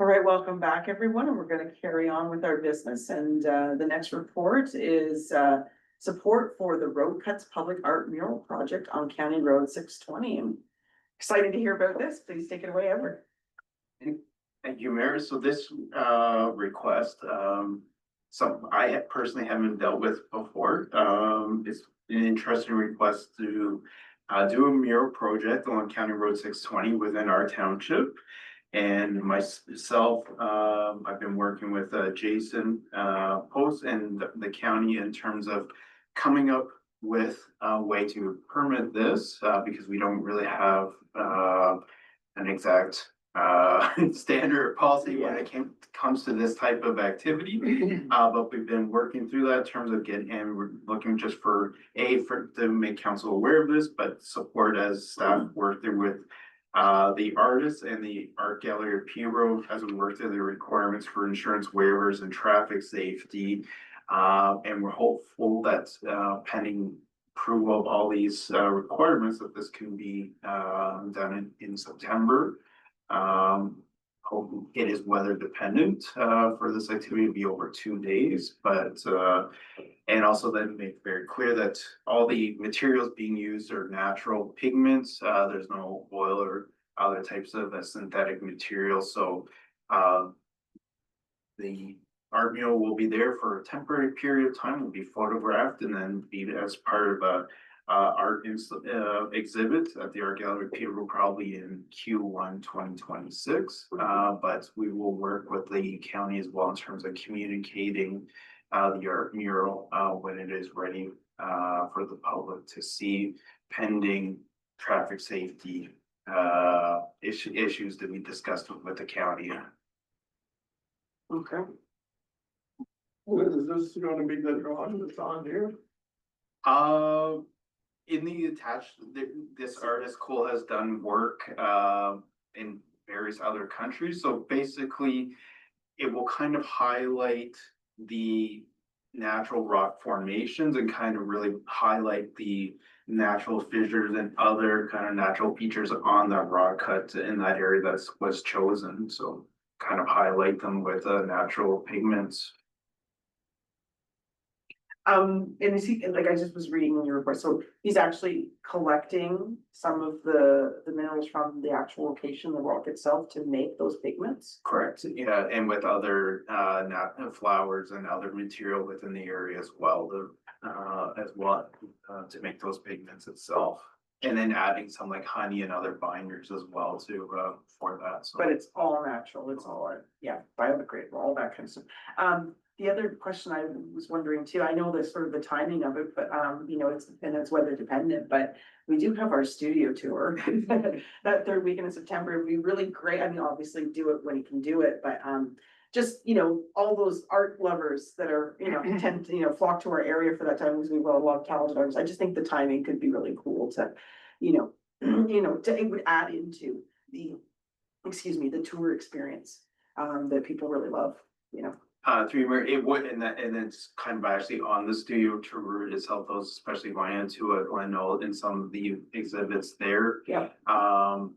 All right, welcome back, everyone, and we're going to carry on with our business. And the next report is support for the Road Cuts Public Art Mural Project on County Road 620. I'm excited to hear about this. Please take it away, Edward. Thank you, Mayor. So this request, something I personally haven't dealt with before. It's an interesting request to do a mural project on County Road 620 within our township. And myself, I've been working with Jason Post and the county in terms of coming up with a way to permit this because we don't really have an exact standard policy when it comes to this type of activity. But we've been working through that in terms of getting, and we're looking just for to make council aware of this, but support as staff work through with the artists and the art gallery P-Road as we work through the requirements for insurance waivers and traffic safety. And we're hopeful that pending approval of all these requirements that this can be done in September. Hope it is weather dependent for this activity to be over 2 days, but and also then make very clear that all the materials being used are natural pigments. There's no oil or other types of synthetic materials. So the art mural will be there for a temporary period of time, will be photographed and then be as part of a art exhibit at the art gallery P-Road probably in Q1 2026. But we will work with the county as well in terms of communicating the art mural when it is ready for the public to see, pending traffic safety issues that we discussed with the county. Okay. Is this going to be the drawing that's on here? In the attached, this artist Cole has done work in various other countries. So basically, it will kind of highlight the natural rock formations and kind of really highlight the natural fissures and other kind of natural features on that rock cut in that area that was chosen. So kind of highlight them with natural pigments. And is he, like, I just was reading in your report, so he's actually collecting some of the minerals from the actual location, the rock itself, to make those pigments? Correct, yeah, and with other flowers and other material within the area as well, to make those pigments itself. And then adding some like honey and other binders as well to for that. So. But it's all natural, it's all, biodegradable, all that kind of stuff. The other question I was wondering too, I know the sort of the timing of it, but it's weather dependent, but we do have our studio tour that third weekend in September. It'd be really great. I mean, obviously do it when you can do it, but just, all those art lovers that are, tend to, flock to our area for that time because we've got a lot of talented artists. I just think the timing could be really cool to, it would add into the tour experience that people really love, It would, and it's kind of actually on the studio tour itself, those especially going into it, I know in some of the exhibits there. Yeah.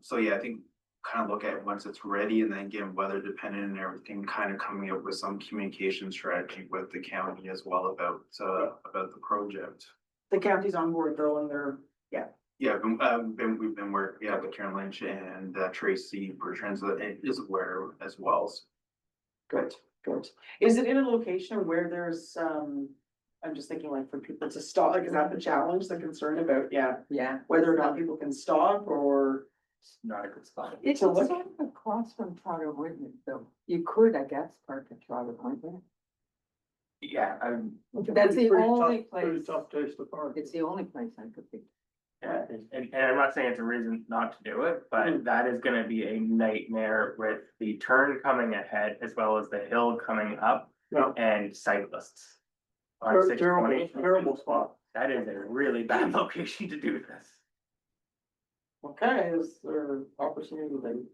So yeah, I think kind of look at it once it's ready, and then again, weather dependent and everything, kind of coming up with some communication strategy with the county as well about the project. The county's on board though, and they're Yeah, we've been working, with Karen Lynch and Tracy Bertrand is aware as well. So. Good. Is it in a location where there's, I'm just thinking like for people to stop, like, is that the challenge, the concern about, whether or not people can stop or? It's not a good spot. It's sort of across from Trotter Whitman, so you could, I guess, park at Trotter Whitman. Yeah, That's the only Pretty place, tough place to park. it's the only place I could think. yeah, and I'm not saying it's a reason not to do it, but that is gonna be a nightmare with the turn coming ahead as well as the hill coming up Yeah. and cyclists. On 620. Terrible spot. That is a really bad location to do this. Okay, is there opportunity then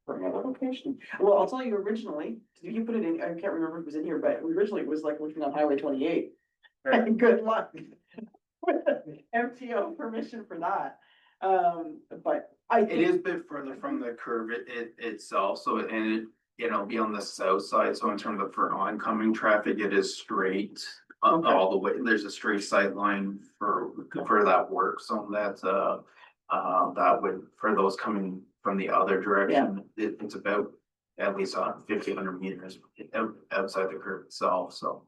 for another location? Well, I'll tell you originally, you put it in, I can't remember if it was in here, but originally it was like looking on Highway 28. Right. Good luck. With MTO permission for that. But I think. It is a bit further from the curve itself, so, and it'll be on the south side, so in terms of for oncoming traffic, it is straight. Okay. All the way, there's a straight sight line for that work zone that would, for those coming from the other direction, it's about at least 1,500 meters outside the curve itself, so.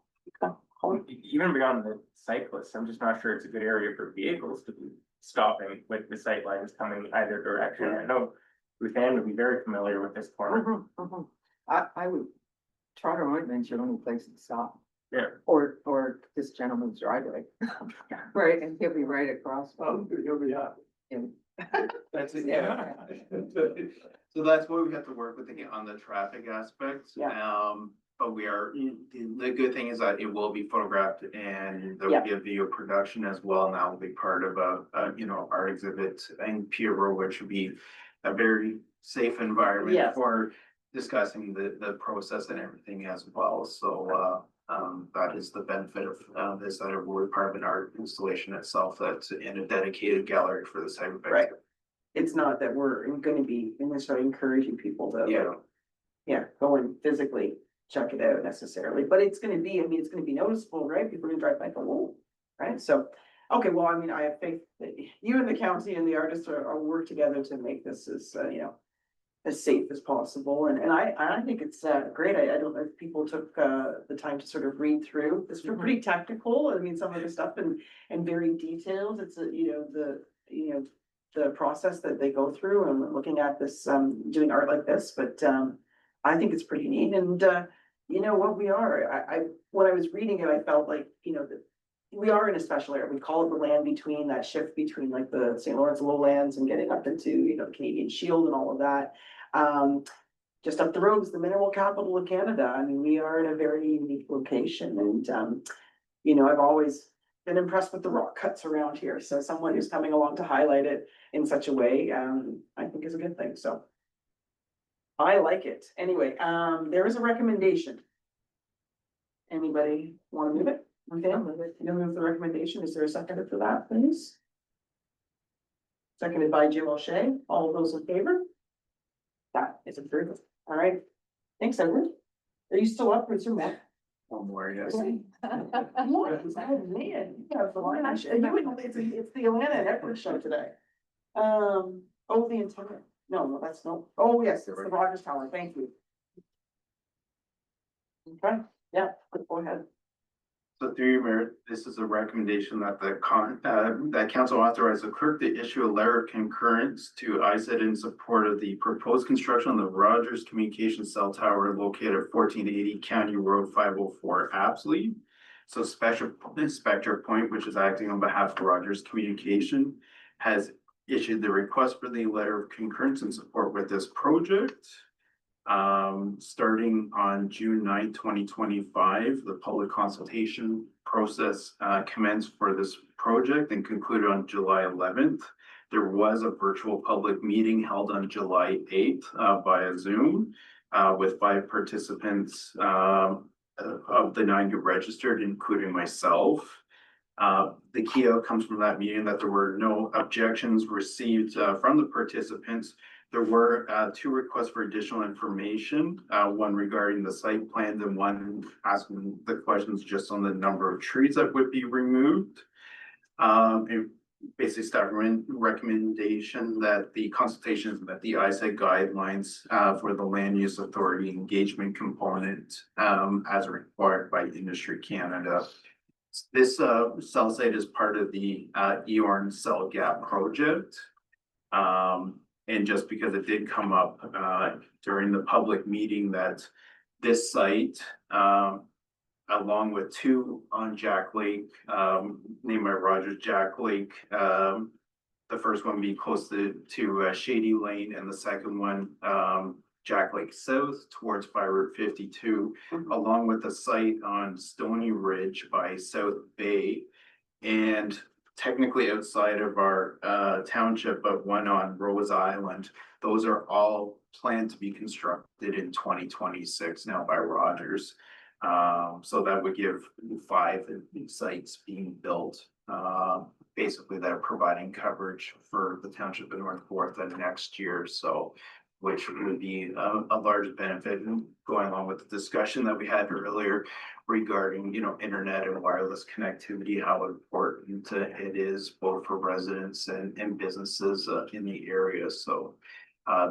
Even beyond the cyclists, I'm just not sure it's a good area for vehicles to be stopping with the sight lines coming either direction. I know Ruthann would be very familiar with this corner. I would, Toronto Ointment's your only place to stop. Yeah. Or this gentleman's driveway. Right, and he'll be right across. You'll be happy. And That's it, yeah. So that's what we have to work with again on the traffic aspect. Yeah. But we are, the good thing is that it will be photographed and there will be a video production as well. And that will be part of our exhibit and Peterborough, which would be a very safe environment Yes. for discussing the process and everything as well. So, that is the benefit of this, that we're part of an art installation itself that's in a dedicated gallery for this type of Right. exhibit. It's not that we're gonna be necessarily encouraging people to. Yeah. Go and physically check it out necessarily, but it's gonna be, it's gonna be noticeable, right? People are gonna drive by, go, whoa, right? So, okay, well, I have faith that you and the county and the artists are work together to make this as, as safe as possible. And I think it's great. I don't know if people took the time to sort of read through. It's pretty technical. Some of the stuff and very detailed. It's the process that they go through and looking at this, doing art like this, but I think it's pretty neat. And what we are, when I was reading it, I felt like, that we are in a special area. We call it the land between, that shift between like the St. Lawrence lowlands and getting up into, the Canadian Shield and all of that. Just up the road is the mineral capital of Canada. We are in a very unique location and, I've always been impressed with the rock cuts around here. So someone who's coming along to highlight it in such a way, I think is a good thing. So I like it. Anyway, there is a recommendation. Anybody want to move it? Okay, you'll move the recommendation. Is there a second for that, please? Seconded by Jim O'Shea. All of those in favor? That is approved. All right. Thanks, Edward. Are you still up for some more? One more, yes. What? Oh, man. You have the line. It's the Atlanta and Edward show today. The antenna. No, that's no. Oh, yes, it's the Rogers Tower. Thank you. Okay, yeah, go ahead. So through your merit, this is a recommendation that that council authorize the clerk to issue a letter of concurrence to ISED in support of the proposed construction of the Rogers Communication Cell Tower located at 1480 County Road 504 Apsley. So Special Inspector Point, which is acting on behalf of Rogers Communication, has issued the request for the letter of concurrence in support with this project. Starting on June 9, 2025, the public consultation process commenced for this project and concluded on July 11th. There was a virtual public meeting held on July 8th via Zoom with 5 participants of the 9 who registered, including myself. The key outcomes from that meeting that there were no objections received from the participants. There were 2 requests for additional information, one regarding the site plans and one asking the questions just on the number of trees that would be removed. And basically staff recommendation that the consultations met the ISED guidelines for the land use authority engagement component as required by Industry Canada. This cell site is part of the EORN Cell Gap project. And just because it did come up during the public meeting that this site, along with 2 on Jack Lake, named by Rogers Jack Lake, the first one being close to Shady Lane, and the second one, Jack Lake South towards Fire Route 52, along with the site on Stony Ridge by South Bay, and technically outside of our township, but one on Rose Island. Those are all planned to be constructed in 2026 now by Rogers. So that would give 5 sites being built, basically that are providing coverage for the township of North Forth and next year. So which would be a large benefit, and going along with the discussion that we had earlier regarding, internet and wireless connectivity, how important it is both for residents and businesses in the area. So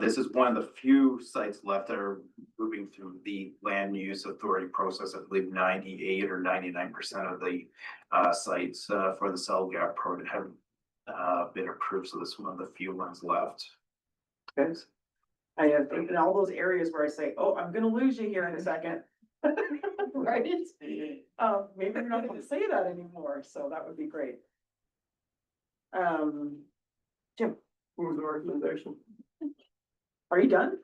this is one of the few sites left that are moving through the land use authority process. I believe 98 or 99% of the sites for the cell gap project have been approved. So this is one of the few ones left. Good. I have, in all those areas where I say, oh, I'm gonna lose you here in a second. Right? Maybe we're not gonna say that anymore, so that would be great. Jim, Move the recommendation. are you done?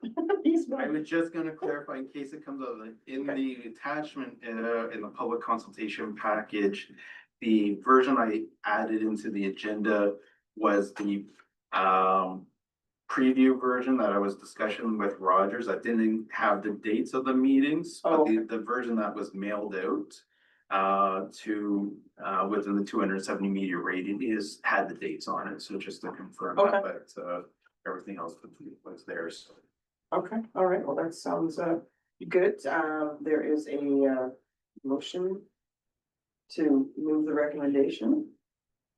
He's I was just gonna clarify in case it comes up, in the attachment, in the public consultation package, the version I added into the agenda was the preview version that I was discussing with Rogers. I didn't have the dates of the meetings, but the version that was mailed out to within the 270 meter radius had the dates on it. So just to confirm that, but everything else was there. So. Okay, all right, well, that sounds good. There is a motion to move the recommendation.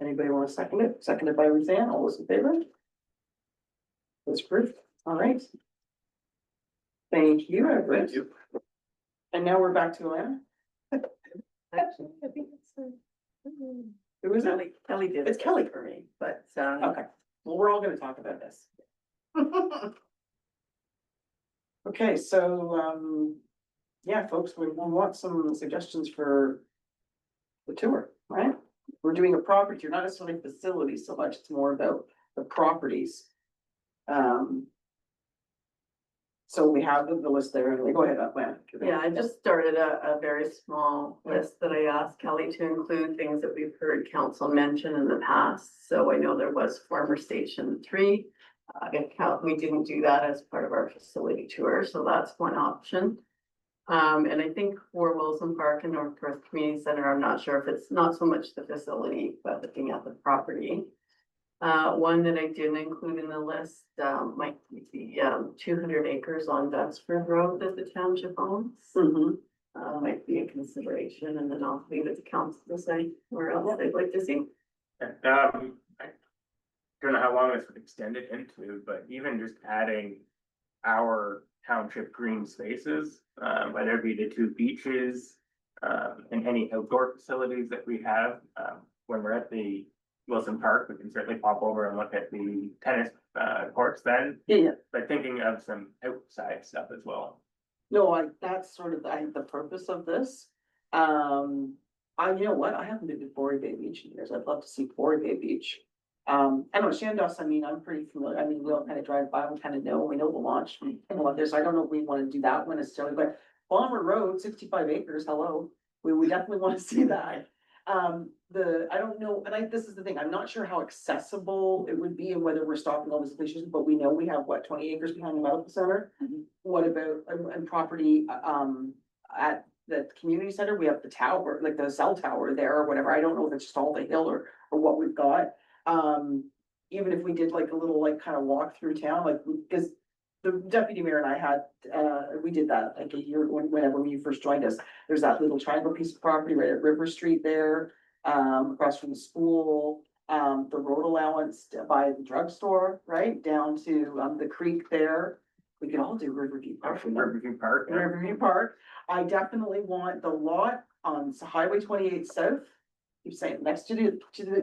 Anybody want to second it? Seconded by Ruthann, all those in favor? That's approved, all right. Thank you, Everett. Thank you. And now we're back to Alana. Actually, I think it's, Who is it? Kelly did. It's Kelly for me. But, Okay, well, we're all gonna talk about this. Okay, so, yeah, folks, we want some suggestions for the tour, right? We're doing a property tour, not necessarily facilities so much, it's more about the properties. So we have the list there, and we go ahead, Atlanta. Yeah, I just started a very small list that I asked Kelly to include things that we've heard council mention in the past. So I know there was former Station 3. We didn't do that as part of our facility tour, so that's one option. And I think for Wilson Park and North Perth Community Center, I'm not sure if it's not so much the facility, but looking at the property. One that I didn't include in the list might be the 200 acres on Duxford Road that the township owns. Might be a consideration, and then I'll leave it to council to decide where else they'd like to see. I don't know how long this would extend it into, but even just adding our township green spaces, whether it be the 2 beaches, and any outdoor facilities that we have, when we're at the Wilson Park, we can certainly pop over and look at the tennis courts then. Yeah. But thinking of some outside stuff as well. No, that's sort of the purpose of this. You know what, I haven't been to Forey Bay Beach in years, I'd love to see Forey Bay Beach. I know Chandos, I mean, I'm pretty familiar, I mean, we all kind of drive by, we kind of know, we know the launch, we know what there's, I don't know if we want to do that one necessarily, but Bomber Road, 65 acres, hello, we definitely want to see that. I don't know, and this is the thing, I'm not sure how accessible it would be and whether we're stopping all these places, but we know we have what, 20 acres behind the medical center? What about, and property, at the community center, we have the tower, like the cell tower there or whatever, I don't know if it's just all the hill or what we've got. Even if we did like a little, like, kind of walk through town, like, because the deputy mayor and I had, we did that like a year, when you first joined us. There's that little triangle piece of property right at River Street there, across from the school, the road allowance by the drugstore, right, down to, the creek there. We could all do Riverview Park. Riverview Park. Yeah. Riverview Park. I definitely want the lot on Highway 28 South. Keep saying next to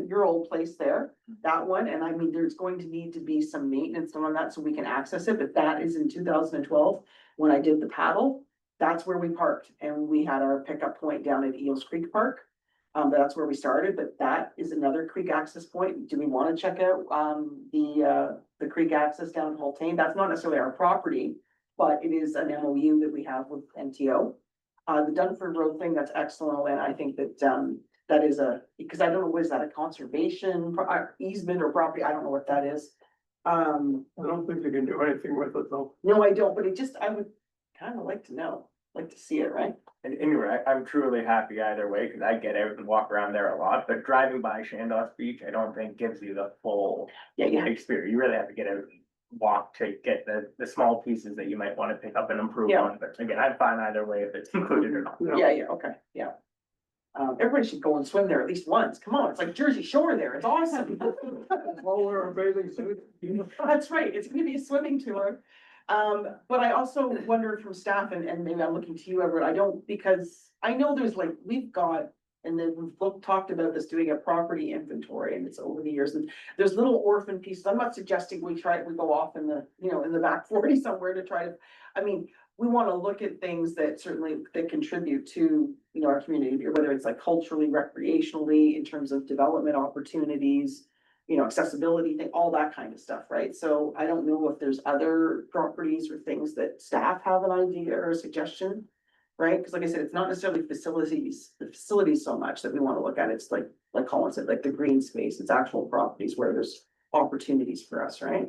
your old place there, that one, and I mean, there's going to need to be some maintenance on that so we can access it, but that is in 2012, when I did the paddle, that's where we parked, and we had our pickup point down at Eels Creek Park. That's where we started, but that is another creek access point. Do we want to check out, the creek access down at Holtane? That's not necessarily our property, but it is an MOU that we have with NTO. The Dunford Road thing, that's excellent, and I think that, that is because I don't know, was that a conservation easement or property? I don't know what that is. I don't think you can do anything with it though. No, I don't, but I would kind of like to know, like to see it, right? And anyway, I'm truly happy either way, because I get out and walk around there a lot, but driving by Chandos Beach, I don't think gives you the full Yeah. experience. You really have to get out and walk to get the small pieces that you might wanna pick up and improve Yeah. on, but again, I'm fine either way if it's included or not. Yeah, okay, yeah. Everybody should go and swim there at least once. Come on, it's like Jersey Shore there. It's awesome. All wear a bathing suit. That's right. It's gonna be a swimming tour. But I also wonder from staff and maybe I'm looking to you, Edward, because I know there's like, we've got, and then we've talked about this, doing a property inventory and it's over the years and there's little orphan pieces. I'm not suggesting we go off in the, in the back 40 somewhere to try to, I mean, we want to look at things that certainly that contribute to, our community, whether it's like culturally, recreationally, in terms of development opportunities, accessibility, all that kind of stuff, right? So I don't know if there's other properties or things that staff have an idea or a suggestion, right? Because like I said, it's not necessarily the facilities so much that we want to look at. It's like Colin said, like the green space, it's actual properties where there's opportunities for us, right?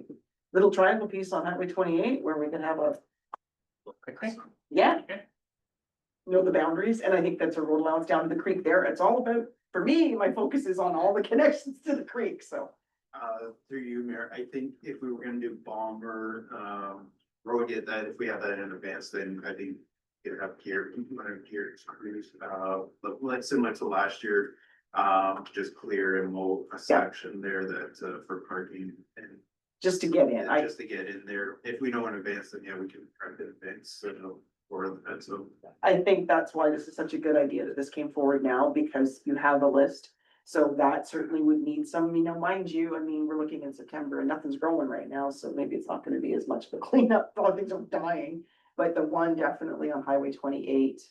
Little triangle piece on Highway 28 where we can have a, yeah, know the boundaries, and I think that's a road allowance down to the creek there. It's all about, for me, my focus is on all the connections to the creek, so. Through you, Mayor, I think if we were gonna do Bomber, road, get that, if we have that in advance, then I think it'd have gear, crews, like similar to last year. Just clear and mow a section there that, for parking and Just to get in, just to get in there. If we know in advance, then yeah, we can prep in advance, for that, so. I think that's why this is such a good idea that this came forward now, because you have a list. So that certainly would need some, mind you, I mean, we're looking in September and nothing's growing right now, so maybe it's not gonna be as much of a cleanup, all things are dying. But the one definitely on Highway 28.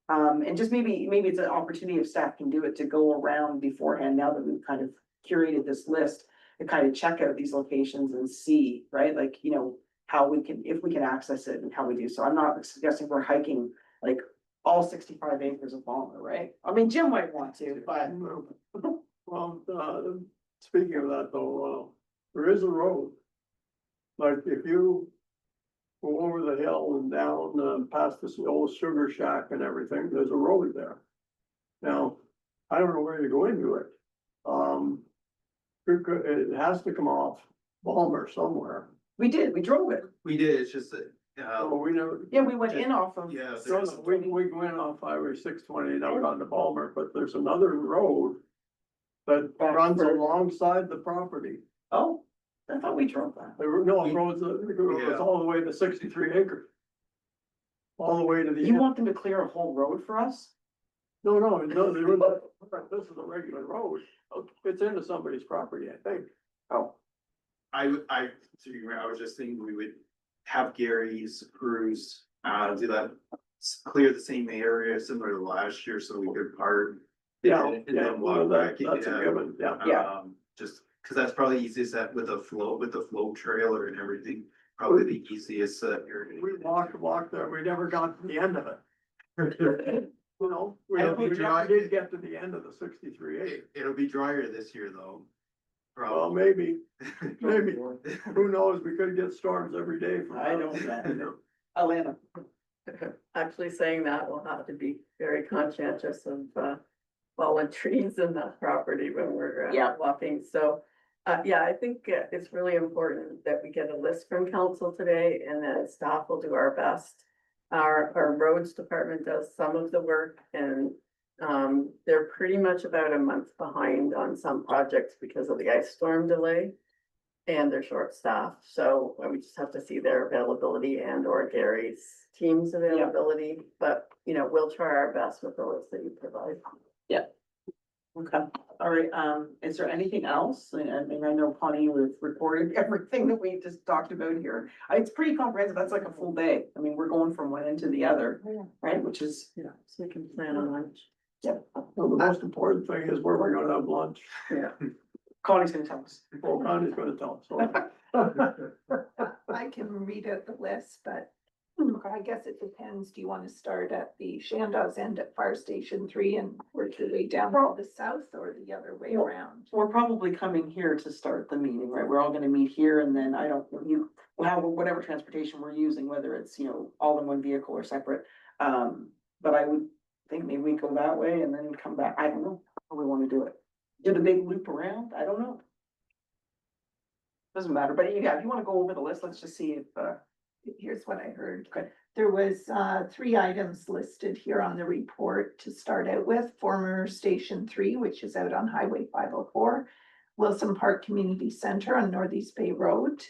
And just maybe it's an opportunity if staff can do it to go around beforehand, now that we've kind of curated this list, to kind of check out these locations and see, right, like, how we can, if we can access it and how we do. So I'm not suggesting we're hiking like all 65 acres of Balmer, right? I mean, Jim might want to, but. Well, speaking of that though, there is a road. Like if you go over the hill and down, past this old sugar shack and everything, there's a road there. Now, I don't know where you go into it. It has to come off Balmer somewhere. We drove it. We did, it's just that, Oh, we never. Yeah, we went in off of. Yeah, No, no, we went off Highway 620 out onto Balmer, but there's another road that Back runs further. alongside the property. Oh, I thought we drove that. There were no roads, it goes all the way to 63 acres. All the way to the You end. want them to clear a whole road for us? No, they were not, this is a regular road. It's into somebody's property, I think. Oh, I was just thinking we would have Gary's crews, do that, clear the same area similar to last year, so we could park. Yeah, And yeah, then well, walk back, that's a given, yeah. Yeah. Just, cause that's probably easiest that with the flow trailer and everything, probably the easiest, area. We walked there, we never got to the end of it. We It'll be never dry. did get to the end of the 63 acres. It'll be drier this year though. Well, Probably. maybe, who knows, we could get storms every day from. I don't know. Alana. Actually saying that, we'll have to be very conscientious of fallen trees in that property when we're Yeah. walking, so. Yeah, I think it's really important that we get a list from council today and that staff will do our best. Our roads department does some of the work and they're pretty much about a month behind on some projects because of the ice storm delay. And they're short staffed, so we just have to see their availability and or Gary's team's availability, but we'll try our best with the list that you provide. Okay, all right, is there anything else? I mean, I know Connie, we've recorded everything that we just talked about here. It's pretty comprehensive, that's like a full day. I mean, we're going from one end to the other, right, which is, So we can plan on lunch. Well, the most important thing is where we're gonna have lunch. Yeah. Connie's gonna tell us. Well, Connie's gonna tell us. I can read out the list, but I guess it depends. Do you want to start at the Shandaw's end at Fire Station 3 and work your way down to the south or the other way Well, around? We're probably coming here to start the meeting, right? We're all gonna meet here and then whatever transportation we're using, whether it's, all in one vehicle or separate. But I would think maybe we go that way and then come back. I don't know how we wanna do it. Do the big loop around? I don't know. Doesn't matter, but yeah, if you wanna go over the list, let's just see if, Here's what I heard. Okay. There was three items listed here on the report to start out with. Former Station 3, which is out on Highway 504. Wilson Park Community Center on Northeast Bay Road.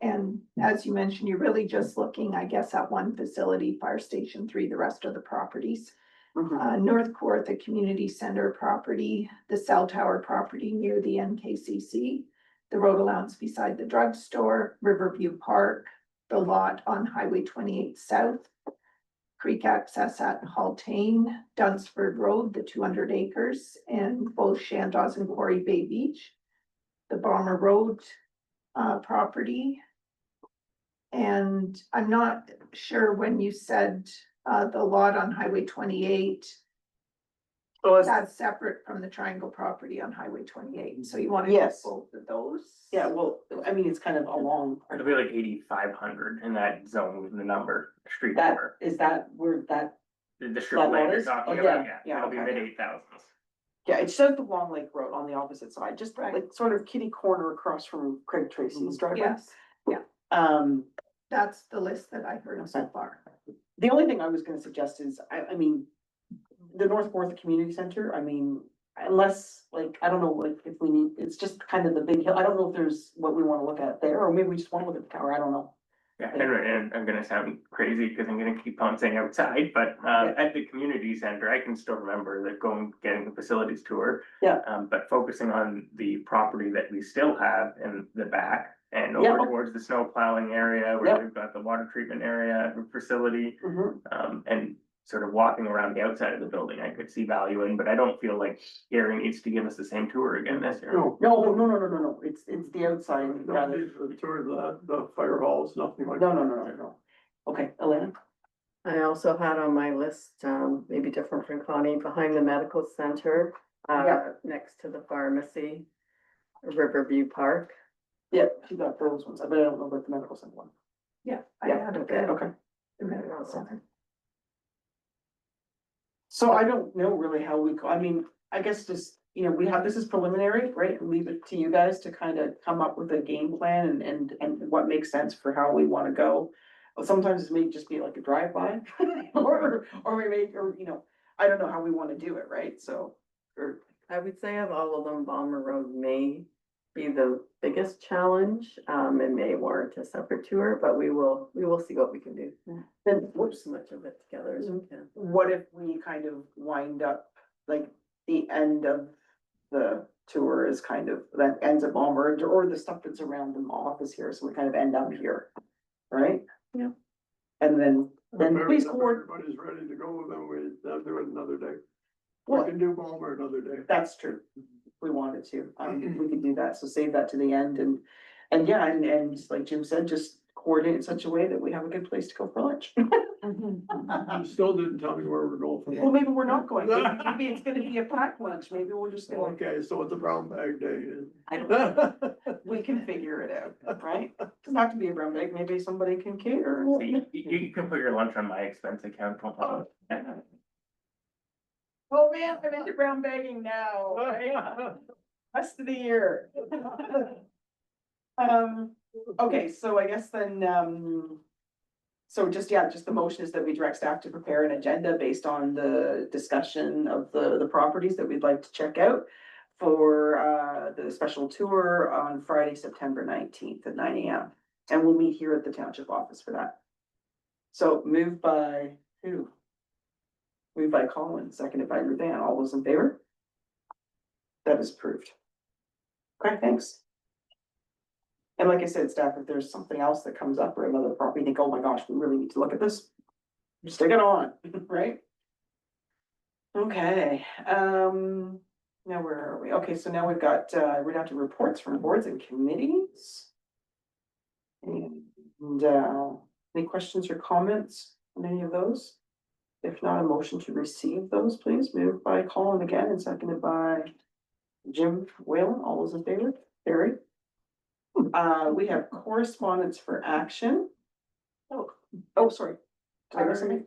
And as you mentioned, you're really just looking, I guess, at one facility, Fire Station 3, the rest of the properties. North Court, the community center property, the cell tower property near the NKCC, the road allowance beside the drugstore, Riverview Park, the lot on Highway 28 South, creek access at Haltane, Dunsford Road, the 200 acres, and both Shandaws and Quarry Bay Beach, the Bomber Road property. And I'm not sure when you said the lot on Highway 28, well, that's separate from the Triangle property on Highway 28, so you want to Yes. both of those? yeah, well, I mean, it's kind of along. It'll be like 8,500 in that zone with the number, street That, number. is that where that, The strip that land lot you're is? talking Oh, about, yeah, yeah, it'll be okay. mid-8,000s. yeah, it's just the Long Lake Road on the opposite side, just Right. like sort of kitty corner across from Craig Tracy's driveway. Yes, Um, that's the list that I heard so Okay. far. the only thing I was gonna suggest is, I mean, the North Fourth Community Center, I mean, unless, like, I don't know, like, if we need, it's just kind of the big hill, I don't know if there's what we wanna look at there, or maybe we just wanna look at the tower, I don't know. Yeah, and I'm gonna sound crazy because I'm gonna keep on saying outside, but at the community center, I can still remember that getting the facilities tour. Yeah. But focusing on the property that we still have in the back and Yeah. over towards the snow plowing area Yeah. where we've got the water treatment area facility. And sort of walking around the outside of the building, I could see value in, but I don't feel like Gary needs to give us the same tour again this year. No, No, it's the outside, no rather, need for the tour of the fire halls, nothing like. no. Okay, Elena? I also had on my list, maybe different from Connie, behind the medical center, Yeah. next to the pharmacy, Riverview Park. Yeah, she got those ones, but I don't know about the medical center one. Yeah, I Yeah, had okay, the Okay. medical center. So I don't know really how I mean, I guess just, we have, this is preliminary, right? Leave it to you guys to kind of come up with a game plan and what makes sense for how we want to go. Well, sometimes it may just be like a drive-by, or we may, I don't know how we want to do it, right? So, or, I would say of all of them, Bomber Road may be the biggest challenge, and may warrant a separate tour, but we will see what we can do. then Put as much of it together as we can. what if we kind of wind up, like, the end of the tour is kind of, that ends at Bomber, or the stuff that's around the office here, so we kind of end up here, right? Yeah. And then please If coordinate, everybody's ready to go, then we'll do it another day. We well, can do Balmer another day. that's true, if we wanted to, we could do that, so save that to the end, and yeah, and just like Jim said, just coordinate in such a way that we have a good place to go for lunch. You still didn't tell me where we're going for. Well, maybe we're not going, maybe it's gonna be a packed lunch, maybe we'll just go, Okay, so it's a brown bag day. I don't know. We can figure it out, right? Doesn't have to be a brown bag, maybe somebody can cater. So you can put your lunch on my expense account. Oh, man, I'm into brown bagging now. Rest of the year. Okay, so I guess then, so just the motion is that we direct staff to prepare an agenda based on the discussion of the properties that we'd like to check out for, the special tour on Friday, September 19th at 9 AM. And we'll meet here at the township office for that. So moved by who? Moved by Colin, seconded by Ruth Ann. All those in favor? That is approved. Okay, thanks. And like I said, staff, if there's something else that comes up or another property, you think, oh my gosh, we really need to look at this. Just take it on, right? Okay, now where are we? Okay, so now we've got, we're down to reports from boards and committees. And, any questions or comments on any of those? If not, a motion to receive those, please. Moved by Colin again and seconded by Jim Whalen. All those in favor? Barry? We have correspondence for action. Oh, sorry. Did I miss something?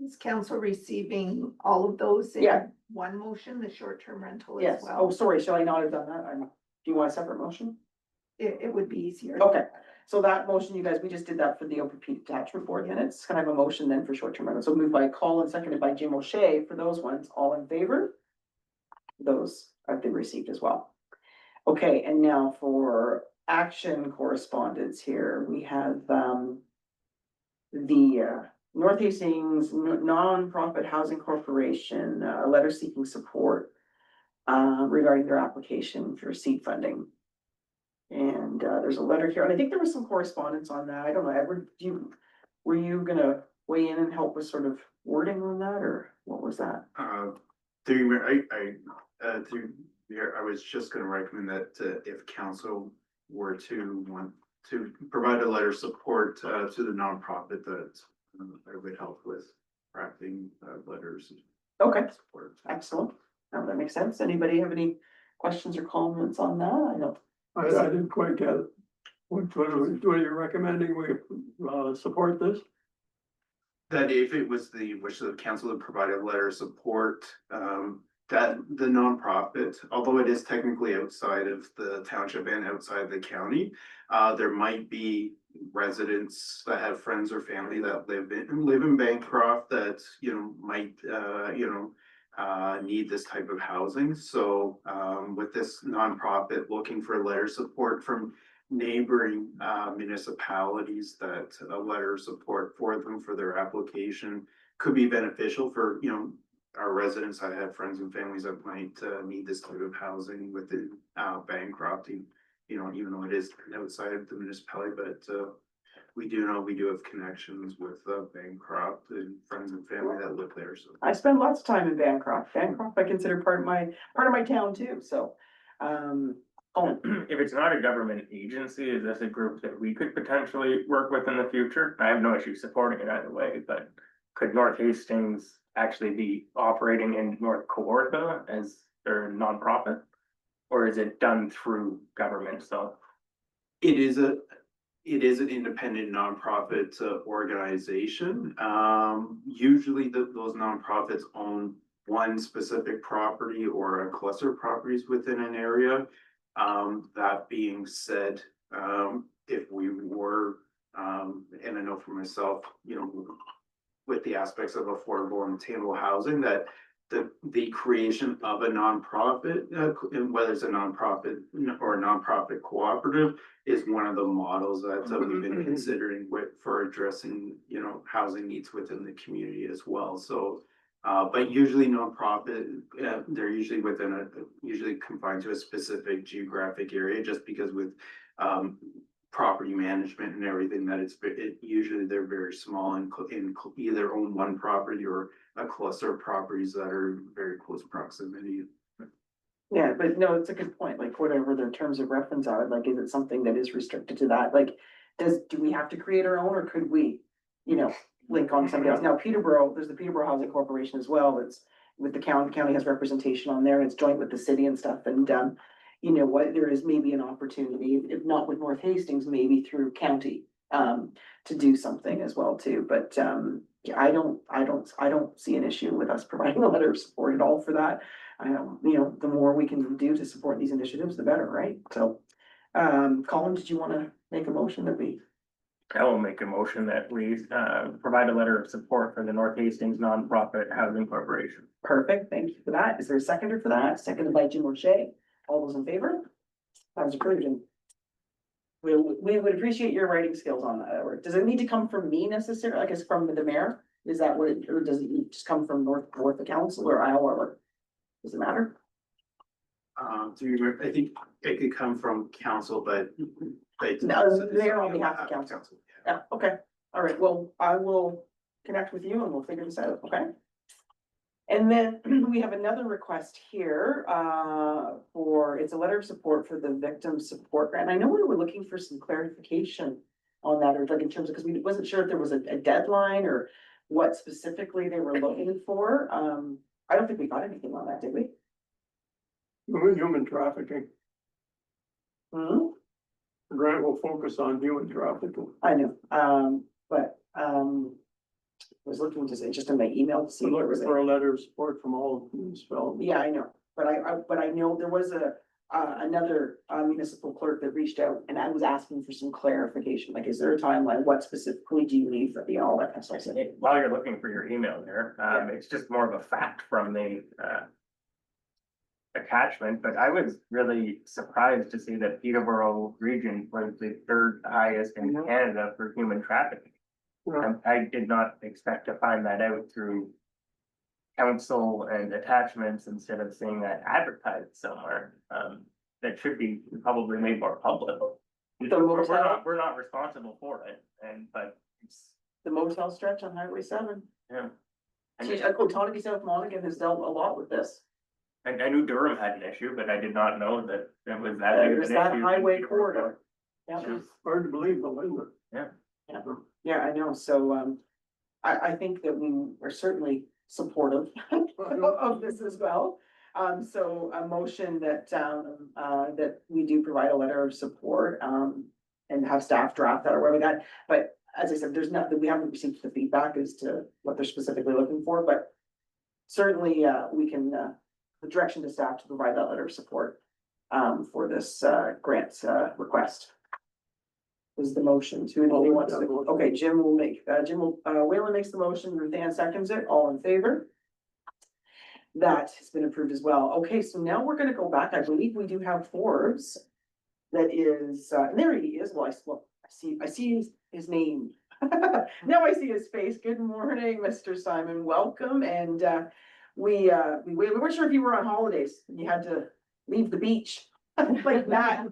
Is council receiving all of those Yeah. in one motion, the short-term rental as Yes. well? Oh, sorry. Shall I not have done that? Do you want a separate motion? it would be easier. Okay, so that motion, you guys, we just did that for the OPP detachment board minutes. Can I have a motion then for short-term rentals? So moved by Colin, seconded by Jim O'Shea for those ones. All in favor? Those have been received as well. Okay, and now for action correspondence here, we have, the North Hastings Nonprofit Housing Corporation, a letter seeking support regarding their application for seed funding. And there's a letter here, and I think there was some correspondence on that. I don't know, Edward, were you gonna weigh in and help with sort of wording on that, or what was that? I was just gonna recommend that if council were to want to provide a letter of support to the nonprofit, that I would help with drafting letters. Okay, of support. excellent. Now that makes sense. Anybody have any questions or comments on that? I know. I didn't quite get it. What are you recommending? We, support this? That if it was the wish of the council to provide a letter of support, that the nonprofit, although it is technically outside of the township and outside the county, there might be residents that have friends or family that live in Bancroft that, might, need this type of housing. So, with this nonprofit looking for a letter of support from neighboring municipalities, that a letter of support for them for their application could be beneficial for, our residents. I have friends and families that might need this type of housing within Bancroft, even though it is outside of the municipality, but we do know we do have connections with Bancroft and friends and family that live there, so. I spend lots of time in Bancroft. Bancroft, I consider part of my town too, so. If it's not a government agency, is this a group that we could potentially work with in the future? I have no issue supporting it either way, but could North Hastings actually be operating in North Kawartha as their nonprofit? Or is it done through government, so? It is an independent nonprofit organization. Usually those nonprofits own one specific property or a cluster of properties within an area. That being said, if we were, and I know for myself, with the aspects of affordable and attainable housing, that the creation of a nonprofit, and whether it's a nonprofit or a nonprofit cooperative, is one of the models that we've been considering for addressing, housing needs within the community as well. So, but usually nonprofit, they're usually usually confined to a specific geographic area, just because with property management and everything, that usually they're very small and either own one property or a cluster of properties that are in very close proximity. Yeah, but no, it's a good point, like whatever their terms of reference are, like, is it something that is restricted to that? Like, do we have to create our own, or could we, link on somebody else? Now, Peterborough, there's the Peterborough Housing Corporation as well, it's with the county has representation on there, and it's joint with the city and stuff, and there is maybe an opportunity, if not with North Hastings, maybe through county, to do something as well too, but, I don't see an issue with us providing a letter of support at all for that. The more we can do to support these initiatives, the better, right? So, Colin, did you wanna make a motion that we? I will make a motion that we provide a letter of support for the North Hastings Nonprofit Housing Corporation. Perfect, thank you for that. Is there a seconder for that? Seconded by Jim O'Shea. All those in favor? That was approved, and we would appreciate your writing skills on that, Edward. Does it need to come from me necessarily, I guess from the mayor? Is that what or does it just come from North the council or Iowa, or does it matter? I think it could come from council, but. No, mayor on behalf of council. Yeah, okay, all right, well, I will connect with you and we'll figure this out, okay? And then we have another request here, it's a letter of support for the victim support grant. I know we were looking for some clarification on that, or like in terms of, because we wasn't sure if there was a deadline or what specifically they were looking for. I don't think we got anything on that, did we? Human trafficking. Hmm? The grant will focus on human trafficking. I know, but, I was looking just in my email to see. We're if there looking was for a letter of support from all municipalities. Yeah, I know, but I know there was another municipal clerk that reached out and I was asking for some clarification, like, is there a timeline? What specifically do you need for the, all that kind of stuff? I said, While you're looking for your email there, it's just more of a fact from the, attachment, but I was really surprised to see that Peterborough region was the third highest in Canada for human trafficking. Yeah. I did not expect to find that out through council and attachments instead of seeing that advertised somewhere. That should be probably made more public. We're not responsible for it, but it's, the motel stretch on Highway 7. yeah. Geez, Otonabee South Monaghan has dealt a lot with this. I knew Durham had an issue, but I did not know that it was that big of There's an that issue. highway corridor. Yeah. Yeah. Hard to believe, though, isn't it? Yeah, I know, so, I think that we are certainly supportive of this as well. So a motion that, that we do provide a letter of support, and have staff draft that or whatever that, but as I said, there's nothing, we haven't received the feedback as to what they're specifically looking for, but certainly, we can, the direction to staff to provide that letter of support, for this, grant, request. Is the motion to anybody wants to, okay, Jim will make, Whalen makes the motion, Ruth Ann seconds it, all in favor? That has been approved as well. Okay, so now we're gonna go back, I believe we do have Forbes. That is, and there he is, well, I see his name. Now I see his face, good morning, Mr. Simon, welcome, and, we weren't sure if you were on holidays, and you had to leave the beach, like that.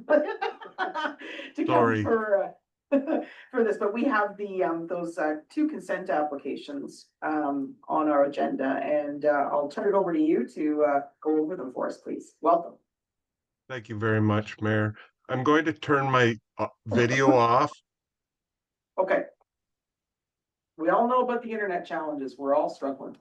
To come Sorry. for this, but we have the, those, two consent applications, on our agenda, and, I'll turn it over to you to, go over them for us, please. Welcome. Thank you very much, Mayor. I'm going to turn my video off. Okay. We all know about the internet challenges. We're all struggling.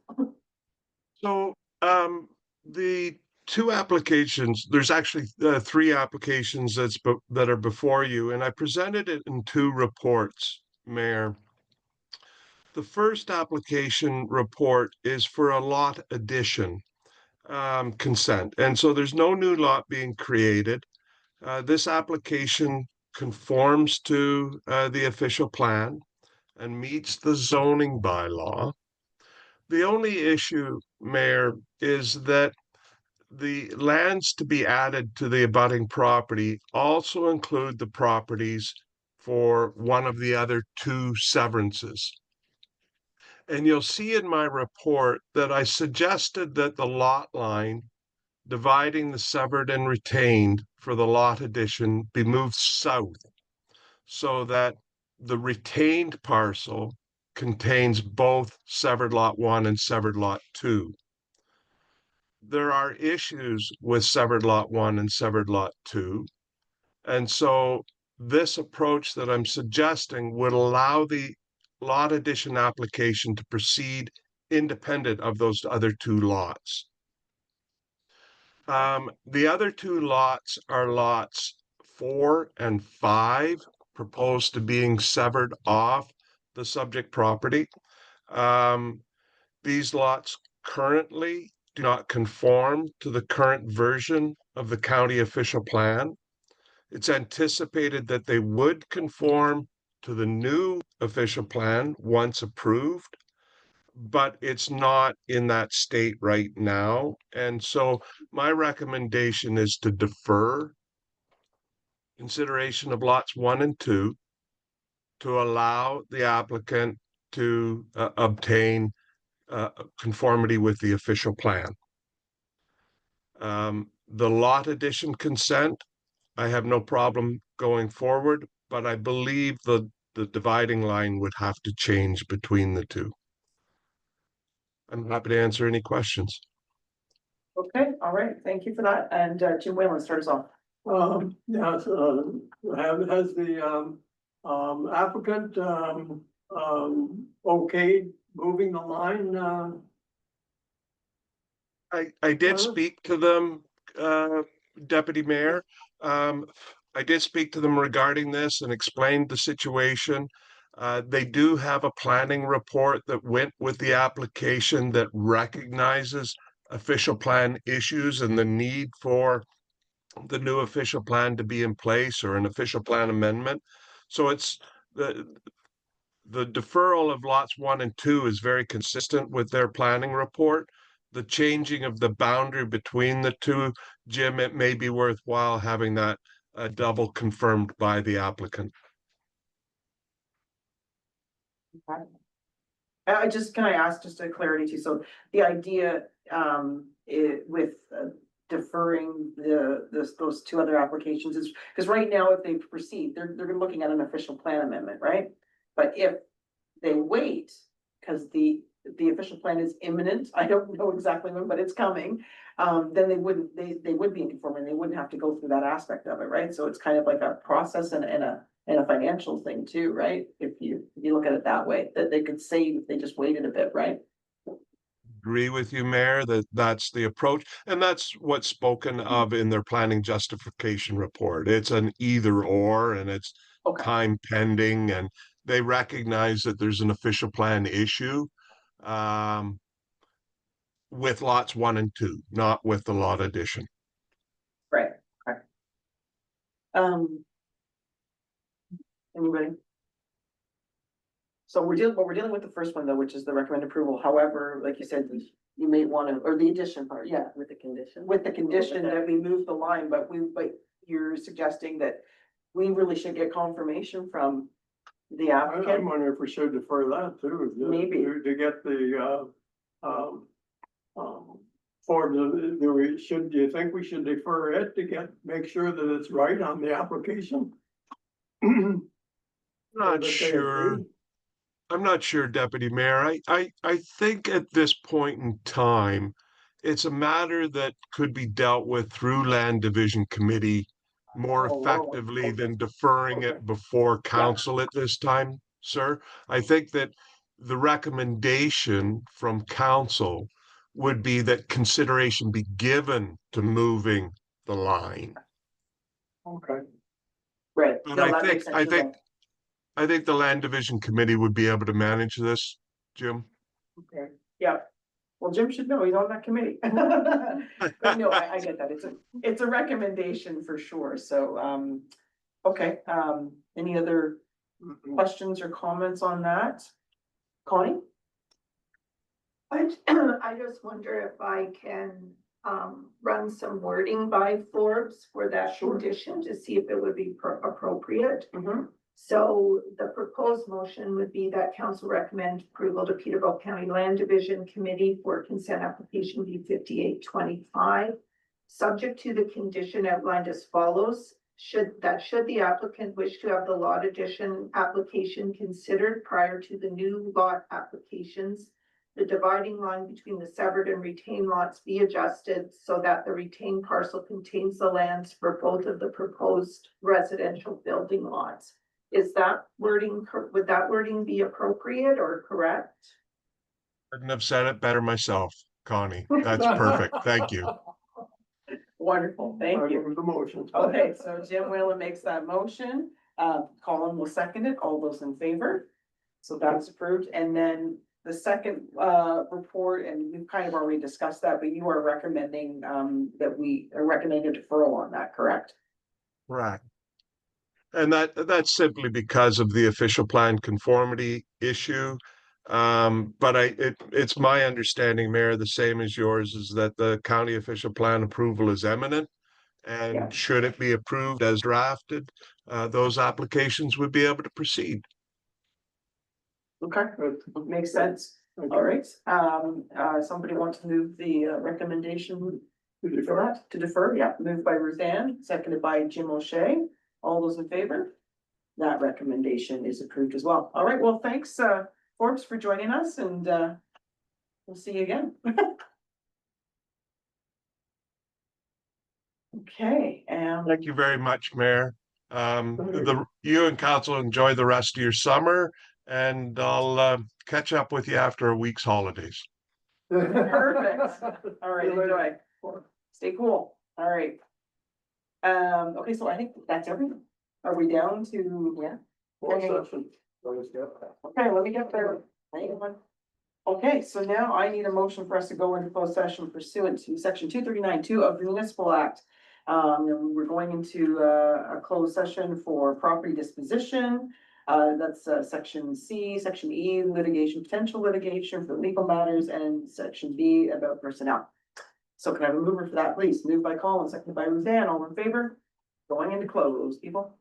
So, the two applications, there's actually three applications that are before you, and I presented it in two reports, Mayor. The first application report is for a lot addition consent, and so there's no new lot being created. This application conforms to the official plan and meets the zoning bylaw. The only issue, Mayor, is that the lands to be added to the abutting property also include the properties for one of the other two severances. And you'll see in my report that I suggested that the lot line dividing the severed and retained for the lot addition be moved south so that the retained parcel contains both severed lot 1 and severed lot 2. There are issues with severed lot 1 and severed lot 2. And so this approach that I'm suggesting would allow the lot addition application to proceed independent of those other two lots. The other two lots are lots 4 and 5, proposed to being severed off the subject property. These lots currently do not conform to the current version of the county official plan. It's anticipated that they would conform to the new official plan once approved, but it's not in that state right now. And so my recommendation is to defer consideration of lots 1 and 2 to allow the applicant to obtain conformity with the official plan. The lot addition consent, I have no problem going forward, but I believe the dividing line would have to change between the two. I'm happy to answer any questions. Okay, all right, thank you for that. And, Jim Whalen, start us off. Yes, has the applicant okayed moving the line? I did Well- speak to them, Deputy Mayor. I did speak to them regarding this and explained the situation. They do have a planning report that went with the application that recognizes official plan issues and the need for the new official plan to be in place or an official plan amendment. So it's the deferral of lots 1 and 2 is very consistent with their planning report. The changing of the boundary between the two, Jim, it may be worthwhile having that double confirmed by the applicant. Can I ask just a clarity too? So the idea, with deferring those two other applications is, because right now, if they proceed, they're looking at an official plan amendment, right? But if they wait, because the official plan is imminent, I don't know exactly when, but it's coming. Then they would be in conformity, they wouldn't have to go through that aspect of it, right? So it's kind of like a process and a financial thing too, right? If you look at it that way, that they could save if they just waited a bit, right? Agree with you, Mayor, that that's the approach, and that's what's spoken of in their planning justification report. It's an either or, and it's Okay, time pending, and they recognize that there's an official plan issue with lots 1 and 2, not with the lot addition. right, okay. Anybody? So we're dealing with the first one though, which is the recommend approval. However, like you said, you may want to, or the addition part, yeah, With the condition. with the condition that we move the line, but you're suggesting that we really should get confirmation from the I applicant. wonder if we should defer that too. Maybe. To get the, forms, do you think we should defer it to make sure that it's right on the application? Not sure. I'm not sure, Deputy Mayor. I think at this point in time, it's a matter that could be dealt with through Land Division Committee more Oh, effectively okay. than deferring Okay. it before council at this time, sir. I think that the recommendation from council would be that consideration be given to moving the line. Okay. Right. But No, that makes sense. I think the Land Division Committee would be able to manage this, Jim. Okay, yeah. Well, Jim should know, he's on that committee. But no, I get that. It's a recommendation for sure. So, okay, any other questions or comments on that? Connie? I just wonder if I can, run some wording by Forbes for that condition to see if it would be appropriate. Mm-hmm. So the proposed motion would be that council recommend approval to Peterborough County Land Division Committee for consent application B 5825. Subject to the condition outlined as follows, should the applicant wish to have the lot addition application considered prior to the new lot applications, the dividing line between the severed and retained lots be adjusted so that the retained parcel contains the lands for both of the proposed residential building lots. Is that wording, would that wording be appropriate or correct? Couldn't have said it better myself, Connie. That's perfect. Thank you. Wonderful, thank you. The motion. Okay, so Jim Whalen makes that motion. Colin will second it. All those in favor? So that's approved. And then the second report, and we've kind of already discussed that, but you are recommending that we recommend a deferral on that, correct? Right. And that's simply because of the official plan conformity issue. But it's my understanding, Mayor, the same as yours, is that the county official plan approval is imminent. And Yeah. should it be approved as drafted, those applications would be able to proceed. Okay, makes sense. All right, somebody wants to move the recommendation for that, to defer? Yeah, moved by Ruth Ann, seconded by Jim O'Shea. All those in favor? That recommendation is approved as well. All right, well, thanks, Forbes, for joining us, and we'll see you again. Okay, and Thank you very much, Mayor. You and council enjoy the rest of your summer, and I'll catch up with you after a week's holidays. perfect. All right, enjoy. Stay cool. All right. Okay, so I think that's everything. Are we down to? Yeah. Okay, let me get there. Hang on. Okay, so now I need a motion for us to go into closed session pursuant to section 239(2) of the Municipal Act. And we're going into a closed session for property disposition. That's section C, section E, litigation, potential litigation for legal matters, and section B about personnel. So can I have a mover for that, please? Moved by Colin, seconded by Ruthann, all in favor? Going into close, people.